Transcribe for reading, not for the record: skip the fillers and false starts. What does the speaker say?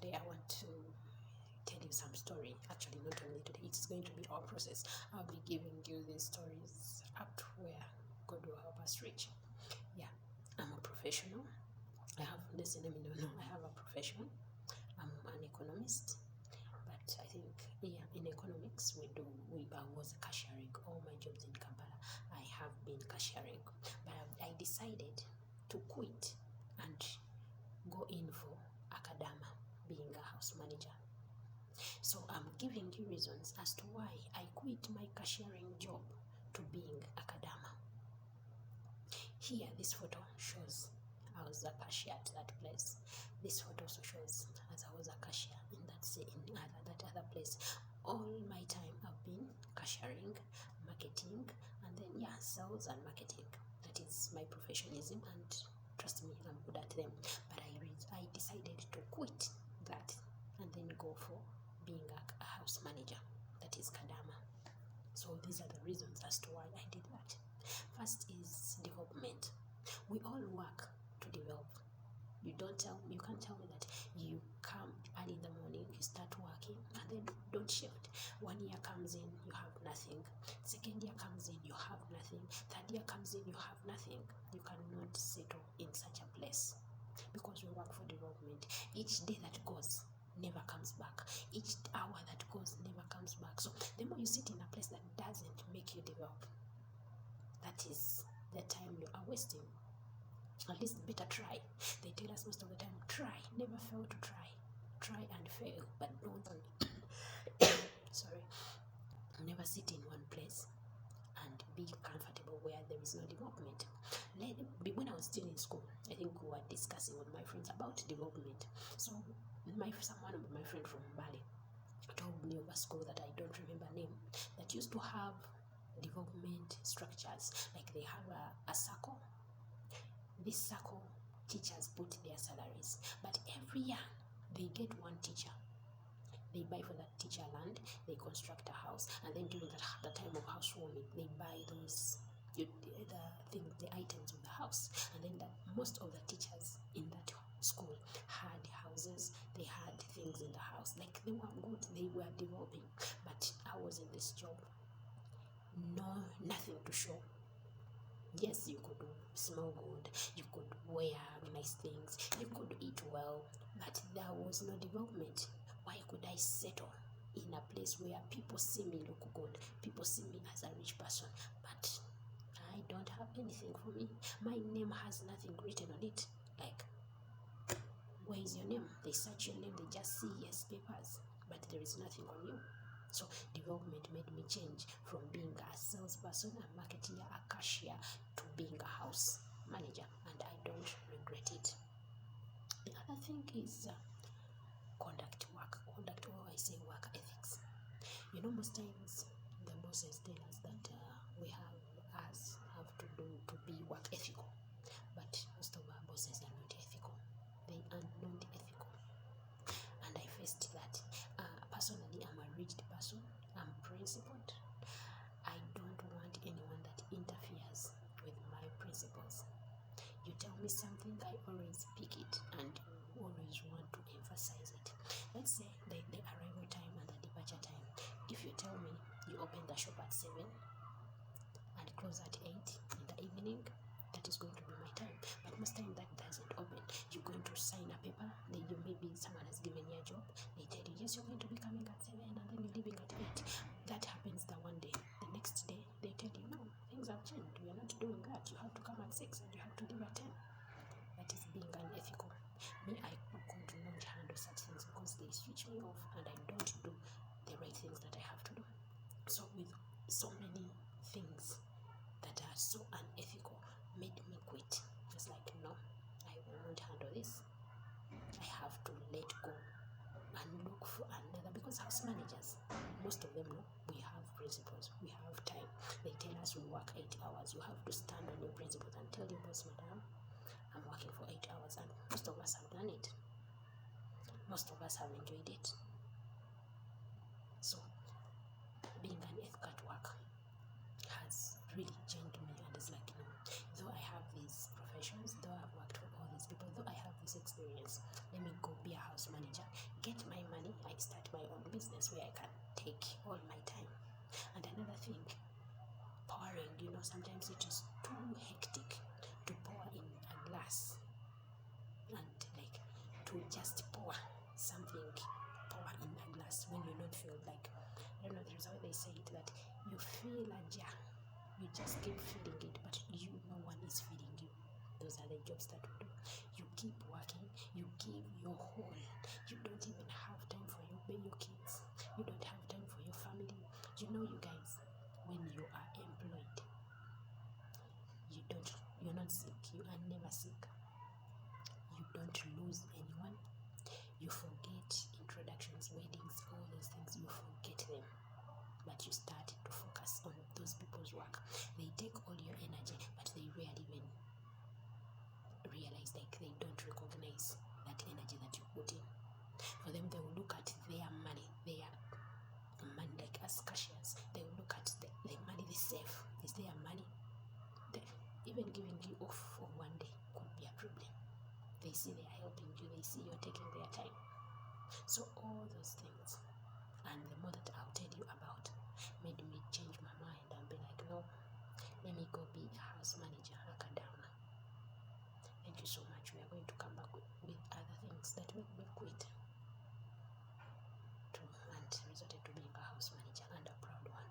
today I want to tell you some story. Actually, not only today, it's going to be our process. I'll be giving you these stories up to where God will help us reach. Yeah, I'm a professional. I have, listen, let me know, I have a profession. I'm an economist, but I think, yeah, in economics, I was cashiering. All my jobs in Kampala, I have been cashiering, but I decided to quit and go in for academia, being a house manager. So I'm giving you reasons as to why I quit my cashiering job to being academia. Here, this photo shows I was a cashier at that place. This photo also shows as I was a cashier in that other place. All my time I've been cashiering, marketing, and then sales and marketing. That is my professionalism, and trust me, I'm good at them. But I decided to quit that and then go for being a house manager. That is Kadama. So these are the reasons as to why I did that. First is development. We all work to develop. You can't tell me that you come early in the morning, you start working, and then don't shift. 1 year comes in, you have nothing. Second year comes in, you have nothing. Third year comes in, you have nothing. You cannot settle in such a place because we work for development. Each day that goes never comes back. Each hour that goes never comes back. So the more you sit in a place that doesn't make you develop, that is the time you are wasting. At least better try. They tell us most of the time, try, never fail to try. Try and fail, but don't never sit in one place and be comfortable where there is no development. When I was still in school, I think we were discussing with my friends about development. So one of my friends from Bali told me of a school that I don't remember name that used to have development structures. Like they have a circle. This circle, teachers put their salaries, but every year they get one teacher. They buy for that teacher land, they construct a house, and then during the time of housewarming, they buy the items of the house. And then most of the teachers in that school had houses, they had things in the house. Like they were good, they were developing. But I was in this job, nothing to show. Yes, you could smell good, you could wear nice things, you could eat well, but there was no development. Why could I settle in a place where people see me look good, people see me as a rich person, but I don't have anything for me? My name has nothing written on it. Like, where is your name? They search your name, they just see yes papers, but there is nothing on you. So development made me change from being a salesperson, a marketer, a cashier, to being a house manager, and I don't regret it. The other thing is conduct work, or I say work ethics. Most times the bosses tell us that we have to be work ethical, but most of our bosses are not ethical. They are not ethical, and I faced that. Personally, I'm a rigid person. I'm principled. I don't want anyone that interferes with my principles. You tell me something, I always pick it and always want to emphasize it. Let's say the arrival time and the departure time. If you tell me you open the shop at 7 and close at 8 in the evening, that is going to be my time. But most time that doesn't open. You're going to sign a paper. Maybe someone has given you a job. They tell you, yes, you're going to be coming at 7 and then you're leaving at 8. That happens the one day. The next day, they tell you, no, things have changed. We are not doing that. You have to come at 6 and you have to leave at 10. That is being unethical. Me, I could not handle such things because they switch me off and I don't do the right things that I have to do. So with so many things that are so unethical made me quit. It's like, no, I will not handle this. I have to let go and look for another, because house managers, most of them know we have principles, we have time. They tell us we work 8 hours. You have to stand on your principles and tell your boss, madam, I'm working for 8 hours, and most of us have done it. Most of us have enjoyed it. So being an ethical at work has really changed me, and it's like, though I have these professions, though I've worked for all these people, though I have this experience, let me go be a house manager I start my own business where I can take all my time. And another thing, pouring, sometimes it is too hectic to pour in a glass and like to just pour something, pour in a glass when you don't feel like, I don't know, there's how they say it, that you feel a jar, you just keep feeding it, but no one is feeding you. Those are the jobs that we do. You keep working, you give your whole, you don't even have time for your kids, you don't have time for your family. You guys, when you are employed, you're not sick, you are never sick, you don't lose anyone, you forget introductions, weddings, all those things, you forget them, but you start to focus on those people's work. They take all your energy, but they rarely even realize, like they don't recognize that energy that you put in. For them, they will look at their money, like as cashiers, they will look at the money they save. Is their money? Even giving you off for one day could be a problem. They see they are helping you, they see you're taking their time. So all those things, and the more that I'll tell you about, made me change my mind and be like, no, let me go be a house manager. Akadama. Thank you so much. We are going to come back with other things that make me quit and resorted to being a house manager, and a proud one.